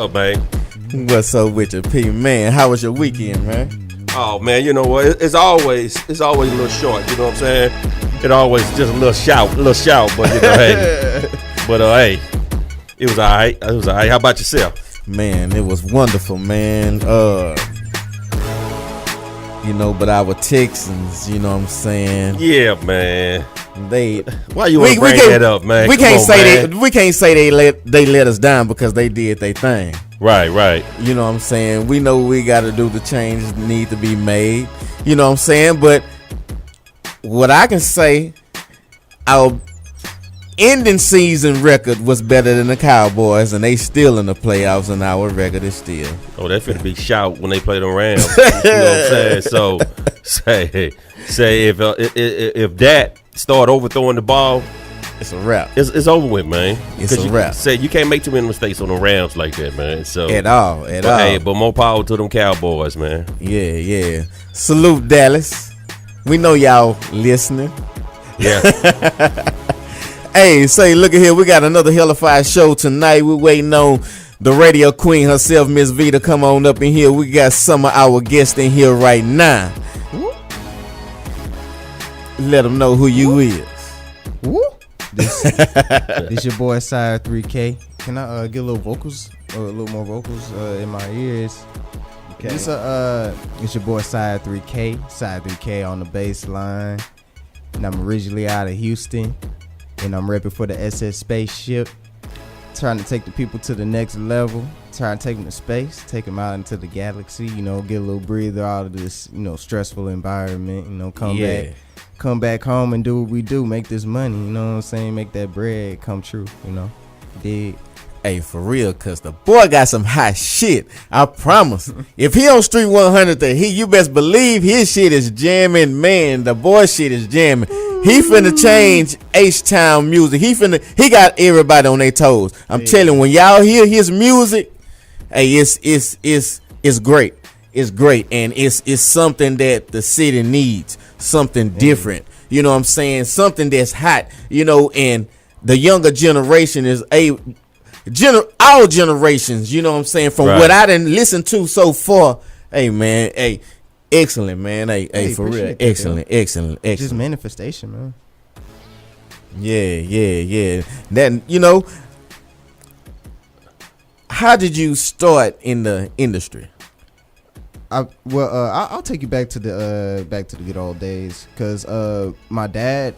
Oh, man. What's up with you, P? Man, how was your weekend, man? Oh, man, you know what? It's always a little short, you know what I'm saying? It always just a little shout, but, you know, hey. But, hey, it was all right. How about yourself? Man, it was wonderful, man. But our Texans, you know what I'm saying? Yeah, man. Why you want to bring that up, man? We can't say they let us down because they did their thing. Right. You know what I'm saying? We know we got to do the changes that need to be made. You know what I'm saying? But what I can say, our ending season record was better than the Cowboys, and they still in the playoffs, and our record is still. Oh, they finna be shout when they play the Rams. You know what I'm saying? So say if that start overthrowing the ball, it's a wrap. It's over with, man. It's a wrap. Say you can't make too many mistakes on the Rams like that, man. So at all. Hey, but more power to them Cowboys, man. Yeah. Salute Dallas. We know y'all listening. Yeah. Hey, look at here. We got another hellified show tonight. We're waiting on the radio queen herself, Miss V, to come on up in here. We got some of our guests in here right now. Let them know who you is. This your boy Siah 3K. Can I get a little vocals or a little more vocals in my ears? Okay. It's your boy Siah 3K on the bass line. And I'm originally out of Houston. And I'm repping for the SS Spaceship. Trying to take the people to the next level. Trying to take them to space. Take them out into the galaxy. Get a little breather out of this, stressful environment. Come back home and do what we do. Make this money, you know what I'm saying? Make that bread come true, Dig. Hey, for real, cause the boy got some hot shit. I promise. If he on Street 100, you best believe his shit is jamming, man. The boy shit is jamming. He finna change H-Town music. He got everybody on their toes. I'm telling you, when y'all hear his music, hey, it's great. It's great, and it's something that the city needs. Something different. You know what I'm saying? Something that's hot. And the younger generation is all generations, you know what I'm saying? From what I didn't listen to so far, hey man, hey, excellent, man. Hey, for real, excellent. Just manifestation, man. Yeah. Then how did you start in the industry? I'll take you back to the good old days, cause my dad,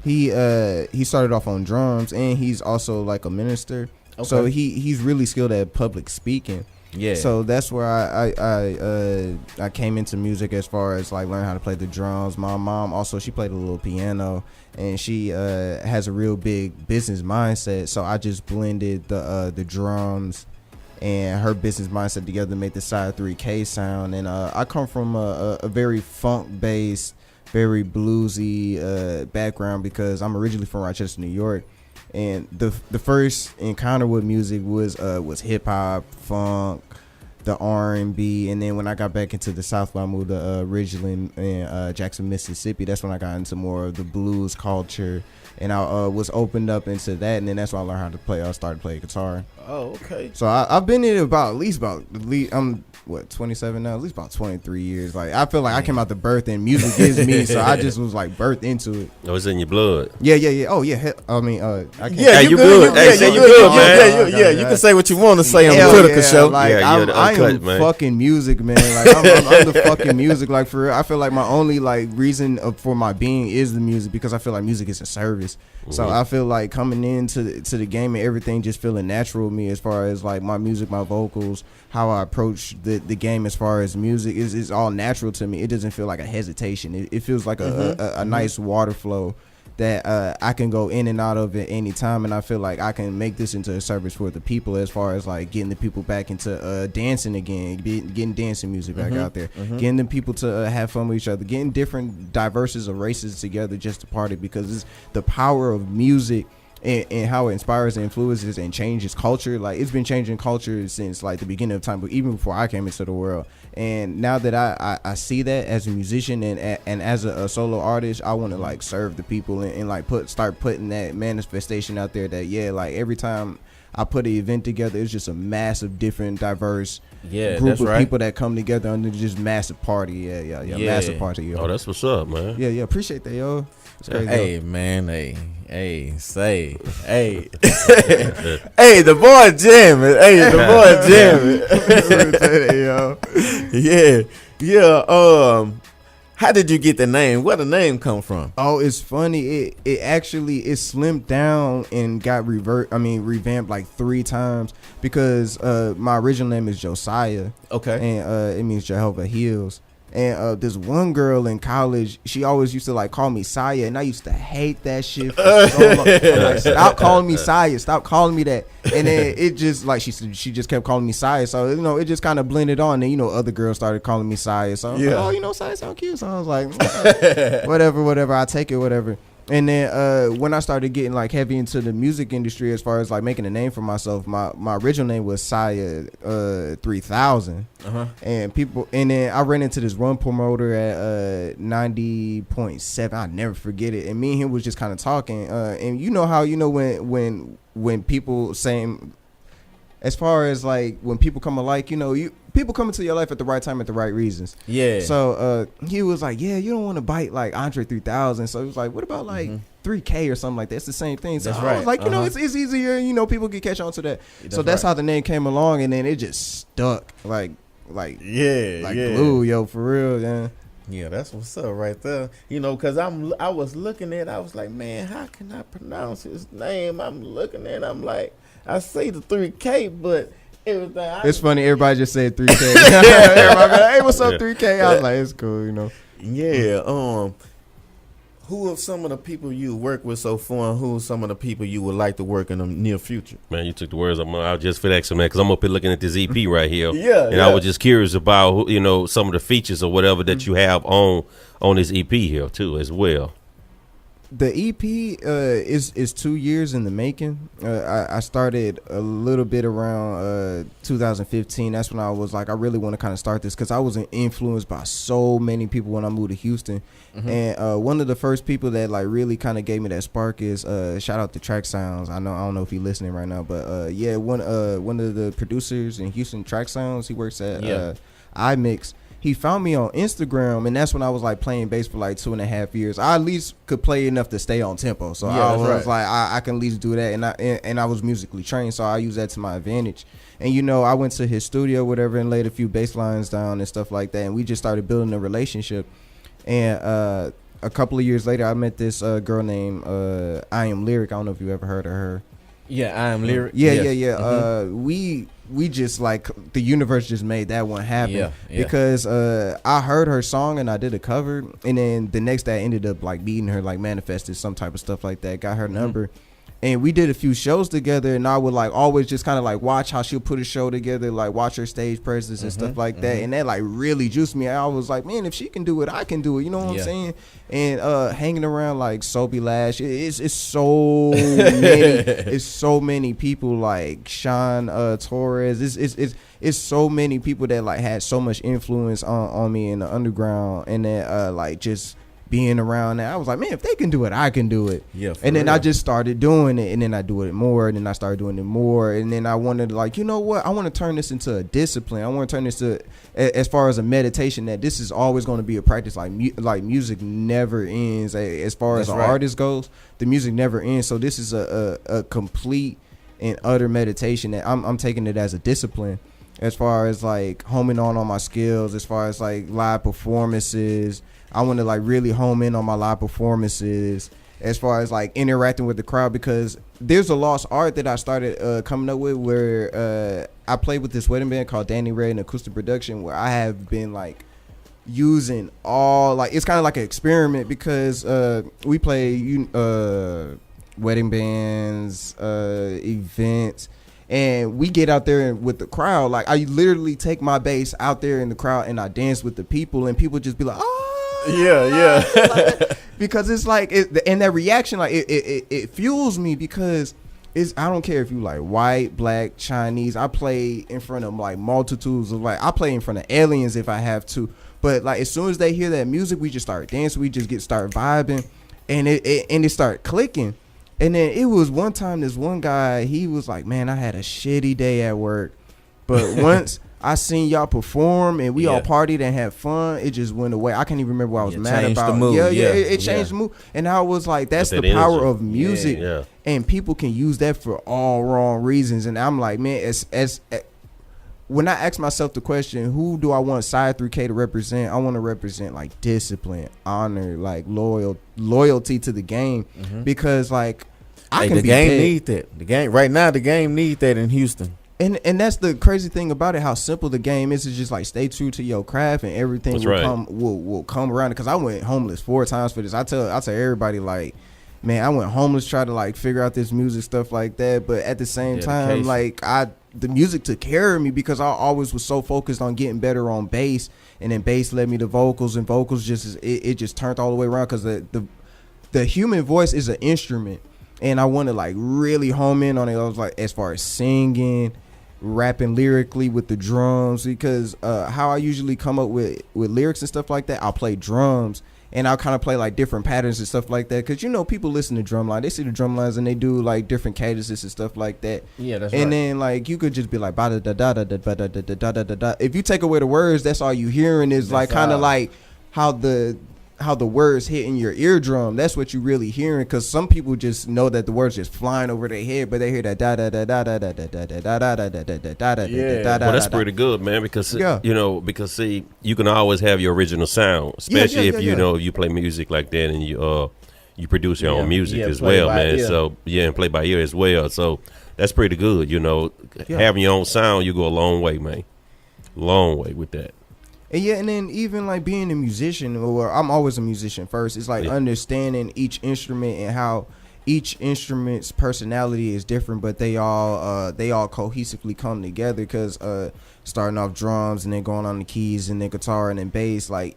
he started off on drums, and he's also like a minister. Okay. So he's really skilled at public speaking. Yeah. So that's where I came into music, as far as like learning how to play the drums. My mom also, she played a little piano, and she has a real big business mindset. So I just blended the drums and her business mindset together to make the Siah 3K sound. And I come from a very funk-based, very bluesy background, because I'm originally from Rochester, New York. And the first encounter with music was hip hop, funk, the R&B, and then when I got back into the South, I moved to Ridgeland in Jackson, Mississippi. That's when I got into more of the blues culture, and I was opened up into that, and then that's when I learned how to play. I started playing guitar. Oh, okay. So I've been in at least I'm 27 now, at least about 23 years. Like, I feel like I came out the birth, and music is me, so I just was like birthed into it. Oh, it's in your blood. Yeah. Oh yeah. I mean, I can't. Yeah, you good. You good, man. Yeah, you can say what you want to say on the Critical Show. Like, I am fucking music, man. Like, I'm the fucking music. Like, for real, I feel like my only like reason for my being is the music, because I feel like music is a service. Mm-hmm. So I feel like coming into the game and everything just feeling natural with me, as far as like my music, my vocals, how I approach the game as far as music is all natural to me. It doesn't feel like a hesitation. It feels like a nice water flow that I can go in and out of at any time, and I feel like I can make this into a service for the people, as far as like getting the people back into dancing again, getting dancing music back out there, getting the people to have fun with each other, getting different diverses of races together just to party, because it's the power of music and how it inspires and influences and changes culture. Like, it's been changing culture since like the beginning of time, but even before I came into the world. And now that I see that as a musician and as a solo artist, I want to like serve the people and like start putting that manifestation out there that, yeah, like every time I put an event together. It's just a massive, different, diverse group that's of right. people that come together under just massive party. Yeah. Massive party, yo. Oh, that's what's up, man. Yeah, appreciate that, yo. It's crazy, Hey yo. man, hey, hey, the boy jamming. Hey, the boy jamming. Yeah. How did you get the name? Where the name come from? Oh, it's funny. It actually slimmed down and got revamped like 3 times because my original name is Josiah. Okay. And it means Jehovah heals. And this one girl in college, she always used to like call me Siah, and I used to hate that shit for so long. I'm like, stop calling me Siah, stop calling me that. And then it just like she just kept calling me Siah, so it just kind of blended on. And other girls started calling me Siah, so I was like, Siah sound cute. So I was like, whatever, I take it, whatever. And then when I started getting like heavy into the music industry, as far as like making a name for myself, my original name was Siah 3000. And then I ran into this one promoter at 90.7. I never forget it. And me and him was just kind of talking. And you know how when people saying, as far as like when people come alike, people come into your life at the right time at the right reasons. Yeah. So he was like, yeah, you don't want to bite like Andre 3000. So he was like, what about like 3K or something like that? It's the same thing. So That's I right. was like, it's easier. People can catch on to that. That's how the name came along, and then it just stuck like glue, yo, for real, yeah. Yeah, that's what's up right there. Because I was looking at it, I was like, man, how can I pronounce his name? I'm looking at it, I'm like, I say the 3K, but everything. It's funny, everybody just said 3K. Everybody be like, hey, what's up, 3K? I was like, it's cool, Yeah. Who are some of the people you work with so far, and who are some of the people you would like to work in the near future? Man, you took the words out of my mouth. I was just FedExing, man, because I'm up here looking at this EP right here. Yeah, I was just curious about, some of the features or whatever that you have on this EP here, too, as well. The EP is 2 years in the making. I started a little bit around 2015. That's when I was like, I really want to kind of start this because I was influenced by so many people when I moved to Houston. And one of the first people that like really kind of gave me that spark is shout out to Track Sounds. I don't know if he's listening right now, but one of the producers in Houston, Track Sounds. He works at iMix. He found me on Instagram, and that's when I was like playing bass for like 2.5 years. I at least could play enough to stay on tempo, so I was like, I can at least do that. And I was musically trained, so I use that to my advantage. And I went to his studio, whatever, and laid a few bass lines down and stuff like that. And we just started building a relationship. And a couple of years later, I met this girl named I Am Lyric. I don't know if you ever heard of her. Yeah, I Am Lyric. Yeah. We just like the universe just made that one happen because I heard her song and I did a cover, and then the next day I ended up like meeting her, like manifested some type of stuff like that, got her number, and we did a few shows together, and I would like always just kind of like watch how she'll put a show together, like watch her stage presence and stuff like that, and that like really juiced me. I was like, man, if she can do it, I can do it. You know what I'm saying? And hanging around like Sobe Lash, it's so many, it's so many people like Sean Torres. It's so many people that like had so much influence on me in the underground, and then like just being around that, I was like, man, if they can do it, I can do it. Yeah. And then I just started doing it, and then I do it more, and then I started doing it more, and then I wanted to like, you know what? I want to turn this into a discipline. I want to turn this to, as far as a meditation, that this is always going to be a practice. Like music never ends. As far as an artist goes, the music never ends. So this is a complete and utter meditation that I'm taking it as a discipline. As far as like homing on my skills, as far as like live performances, I want to like really home in on my live performances, as far as like interacting with the crowd, because there's a lost art that I started coming up with where I played with this wedding band called Danny Ray and Acoustic Production, where I have been like using all like, it's kind of like an experiment because we play wedding bands, events, and we get out there with the crowd. Like I literally take my bass out there in the crowd and I dance with the people, and people just be like, oh. Like, because it's like and that reaction, like it fuels me, because I don't care if you like white, black, Chinese. I play in front of like multitudes of like, I play in front of aliens if I have to, but like as soon as they hear that music, we just start dancing, we just start vibing, and it start clicking. And then it was one time, this one guy, he was like, man, I had a shitty day at work. But once I seen y'all perform and we all partied and had fun, it just went away. I can't even remember what I was mad about. The mood. It changed the mood. And I was like, that's the power of music. Yeah. And people can use that for all wrong reasons. And I'm like, man, when I ask myself the question, who do I want Siah 3K to represent? I want to represent like discipline, honor, like loyalty to the game. Because like the game need that. The game right now, the game need that in Houston. And that's the crazy thing about it, how simple the game is. It's just like stay true to your craft and everything will come around. Because I went homeless 4 times for this. I tell everybody like, man, I went homeless, try to like figure out this music stuff like that. But at the same time, like the music took care of me because I always was so focused on getting better on bass, and then bass led me to vocals, and vocals it just turned all the way around because the human voice is an instrument. And I want to like really home in on it. I was like, as far as singing, rapping lyrically with the drums, because how I usually come up with lyrics and stuff like that, I'll play drums and I'll kind of play like different patterns and stuff like that. Because, you know, people listen to drum line, they see the drum lines and they do like different cadences and stuff like that. Yeah, that's right. And then like you could just be like ba da da da da da da da da da da. If you take away the words, that's all you hearing is like kind of like how the words hit in your eardrum. That's what you really hearing, because some people just know that the words just flying over their head, but they hear that da da da da da da da da da da da da da da da. Well, that's pretty good, man, because you know, because see, you can always have your original sound, especially if you know you play music like that and you produce your own music as well, man. So and play by ear as well. So that's pretty good, you know. Having your own sound, you go a long way, man. Long way with that. And then even like being a musician, or I'm always a musician first, it's like understanding each instrument and how each instrument's personality is different, but they all cohesively come together. Because starting off drums and then going on the keys and then guitar and then bass, like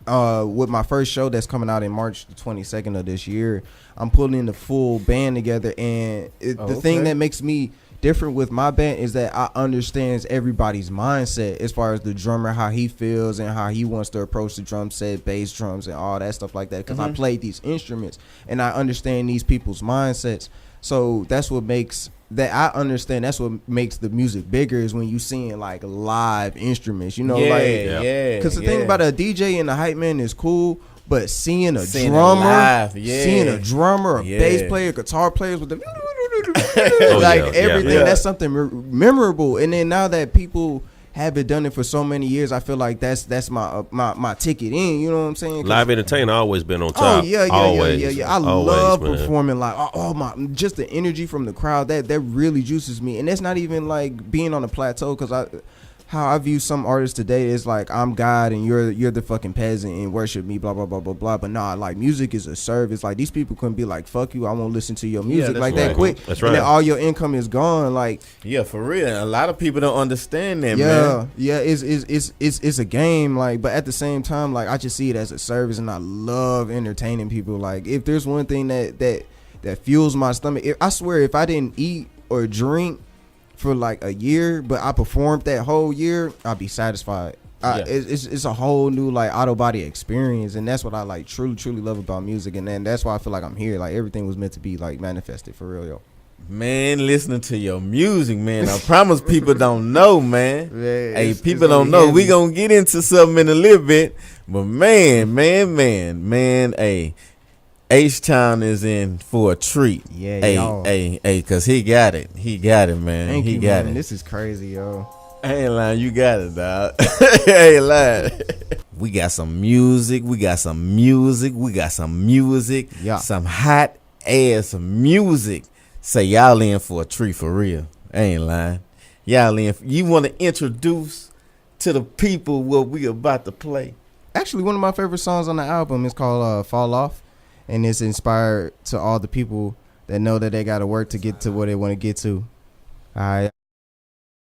with my first show that's coming out in March the 22nd of this year, I'm putting the full band together. And the thing that makes me different with my band is that I understands everybody's mindset as far as the drummer, how he feels and how he wants to approach the drum set, bass drums and all that stuff like that, because I played these instruments and I understand these people's mindsets. So that's what makes that I understand. That's what makes the music bigger, is when you seeing like live instruments, you know, because the thing about a DJ and a hype man is cool, but seeing a drummer, a bass player, guitar players with the everything, that's something memorable. And then now that people haven't done it for so many years, I feel like that's my ticket in, you know what I'm saying? Live entertainment always been on top. I love performing live. Just the energy from the crowd, that really juices me. And that's not even like being on a plateau, because how I view some artists today is like, I'm God and you're the fucking peasant and worship me, blah blah blah blah blah. But nah, like music is a service. Like these people couldn't be like, fuck you, I won't listen to your music that quick. That's right. And then all your income is gone. Like, yeah, for real. A lot of people don't understand that, man. Yeah, it's a game. Like, but at the same time, like I just see it as a service, and I love entertaining people. Like, if there's one thing that fuels my stomach, I swear, if I didn't eat or drink for like a year, but I performed that whole year, I'd be satisfied. It's a whole new like auto body experience, and that's what I like truly love about music. And then that's why I feel like I'm here. Like everything was meant to be like manifested for real, yo. Man, listening to your music, man, I promise people don't know, man. Hey, people don't know. We gonna get into something in a little bit, but man, hey, H-Town is in for a treat. Hey, cause he got it, man. Thank you, got man. it. This is crazy, yo. I ain't lying, you got it, dog. I ain't lying. We got some music, some hot ass music. Say y'all in for a treat for real. I ain't lying. Y'all in. You want to introduce to the people what we about to play? Actually, one of my favorite songs on the album is called Fall Off. And it's inspired to all the people that know that they got to work to get to where they want to get to. All right.